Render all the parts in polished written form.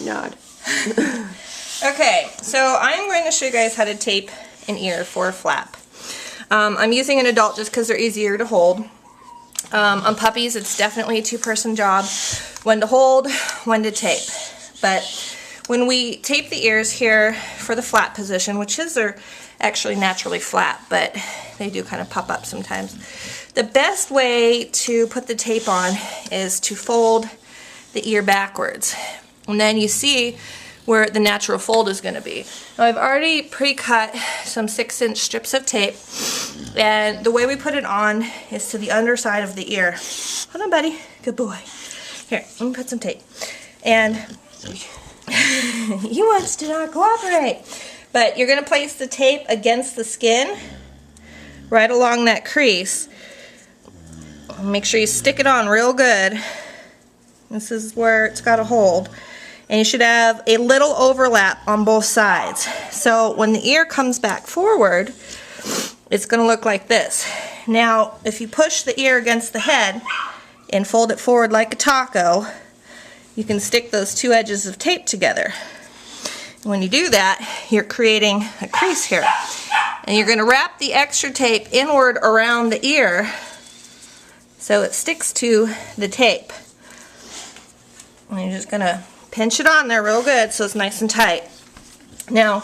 Nod. Okay, so I'm going to show you guys how to tape an ear for a flap. I'm using an adult just because they're easier to hold. On puppies, it's definitely a two-person job. One to hold, one to tape. But when we tape the ears here for the flat position, which is they're actually naturally flat, but they do kind of pop up sometimes. The best way to put the tape on is to fold the ear backwards. And then you see where the natural fold is going to be. Now I've already pre-cut some 6-inch strips of tape, and the way we put it on is to the underside of the ear. Hold on, buddy. Good boy. Here, let me put some tape. And he wants to not cooperate. But you're going to place the tape against the skin right along that crease. Make sure you stick it on real good. This is where it's got to hold. And you should have a little overlap on both sides. So when the ear comes back forward, it's going to look like this. Now, if you push the ear against the head and fold it forward like a taco, you can stick those two edges of tape together. When you do that, you're creating a crease here. And you're going to wrap the extra tape inward around the ear so it sticks to the tape. And you're just going to pinch it on there real good so it's nice and tight. Now,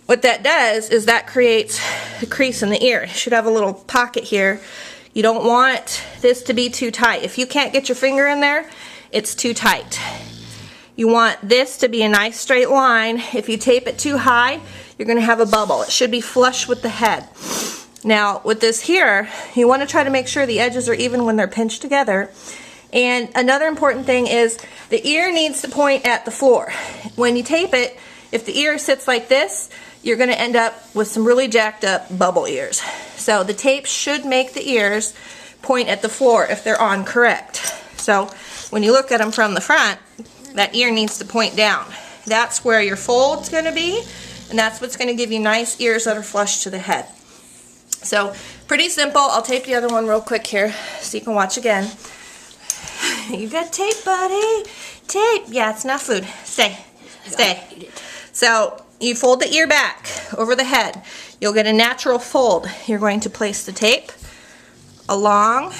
what that does is that creates a crease in the ear. It should have a little pocket here. You don't want this to be too tight. If you can't get your finger in there, it's too tight. You want this to be a nice straight line. If you tape it too high, you're going to have a bubble. It should be flush with the head. Now, with this here, you want to try to make sure the edges are even when they're pinched together. And another important thing is the ear needs to point at the floor. When you tape it, if the ear sits like this, you're going to end up with some really jacked up bubble ears. So the tape should make the ears point at the floor if they're on correct. So when you look at them from the front, that ear needs to point down. That's where your fold's going to be, and that's what's going to give you nice ears that are flush to the head. So pretty simple. I'll tape the other one real quick here so you can watch again. You got tape, buddy. Tape. Yeah, it's not food. Stay. Stay. So you fold the ear back over the head. You'll get a natural fold. You're going to place the tape along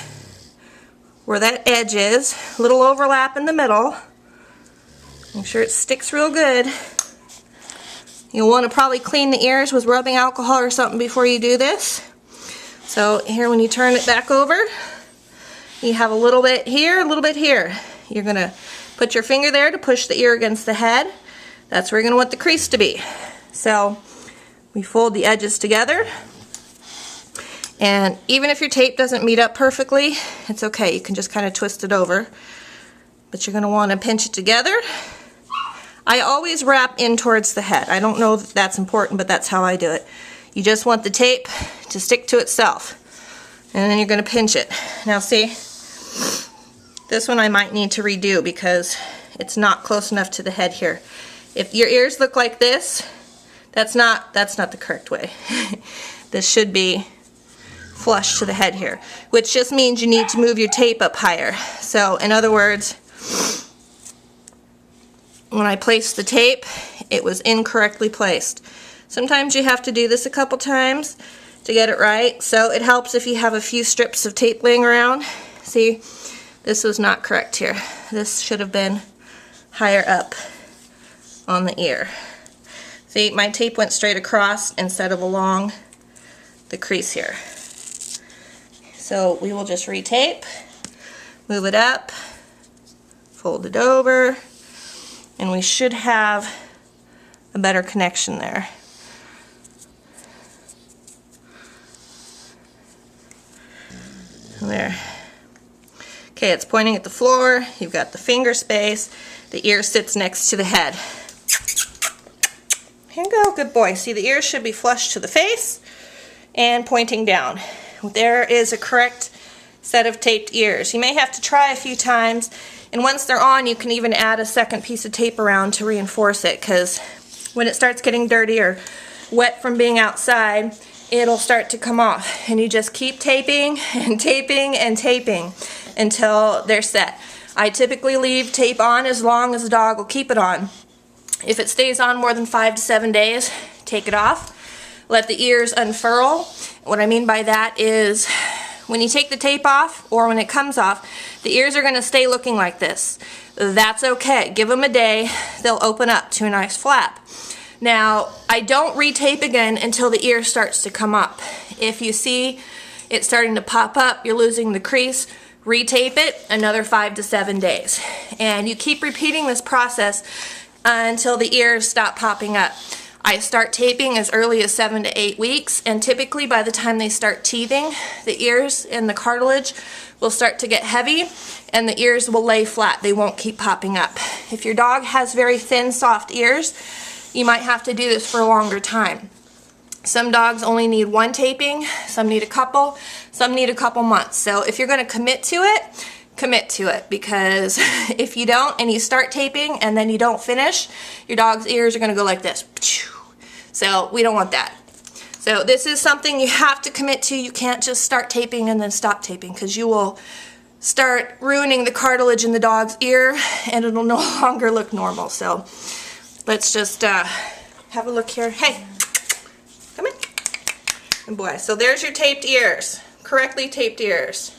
where that edge is. A little overlap in the middle. Make sure it sticks real good. You'll want to probably clean the ears with rubbing alcohol or something before you do this. So here, when you turn it back over, you have a little bit here, a little bit here. You're going to put your finger there to push the ear against the head. That's where you're going to want the crease to be. So we fold the edges together. And even if your tape doesn't meet up perfectly, it's okay. You can just kind of twist it over. But you're going to want to pinch it together. I always wrap in towards the head. I don't know if that's important, but that's how I do it. You just want the tape to stick to itself. And then you're going to pinch it. Now see, this one I might need to redo because it's not close enough to the head here. If your ears look like this, that's not the correct way. This should be flush to the head here, which just means you need to move your tape up higher. So in other words, when I placed the tape, it was incorrectly placed. Sometimes you have to do this a couple times to get it right, so it helps if you have a few strips of tape laying around. See, this was not correct here. This should have been higher up on the ear. See, my tape went straight across instead of along the crease here. So we will just retape, move it up, fold it over, and we should have a better connection there. There. Okay, it's pointing at the floor. You've got the finger space. The ear sits next to the head. Here you go, good boy. See, the ears should be flush to the face and pointing down. There is a correct set of taped ears. You may have to try a few times, and once they're on, you can even add a second piece of tape around to reinforce it, because when it starts getting dirty or wet from being outside, it'll start to come off, and you just keep taping and taping and taping until they're set. I typically leave tape on as long as the dog will keep it on. If it stays on more than 5 to 7 days, take it off. Let the ears unfurl. What I mean by that is when you take the tape off or when it comes off, the ears are going to stay looking like this. That's okay. Give them a day. They'll open up to a nice flap. Now, I don't retape again until the ear starts to come up. If you see it starting to pop up, you're losing the crease, retape it another 5 to 7 days. And you keep repeating this process until the ears stop popping up. I start taping as early as 7 to 8 weeks, and typically by the time they start teething, the ears and the cartilage will start to get heavy and the ears will lay flat. They won't keep popping up. If your dog has very thin, soft ears, you might have to do this for a longer time. Some dogs only need 1 taping, some need a couple, some need a couple months. So if you're going to commit to it, because if you don't and you start taping and then you don't finish, your dog's ears are going to go like this. So we don't want that. So this is something you have to commit to. You can't just start taping and then stop taping, because you will start ruining the cartilage in the dog's ear and it'll no longer look normal. So let's just have a look here. Hey, come in. Good boy. So there's your taped ears, correctly taped ears.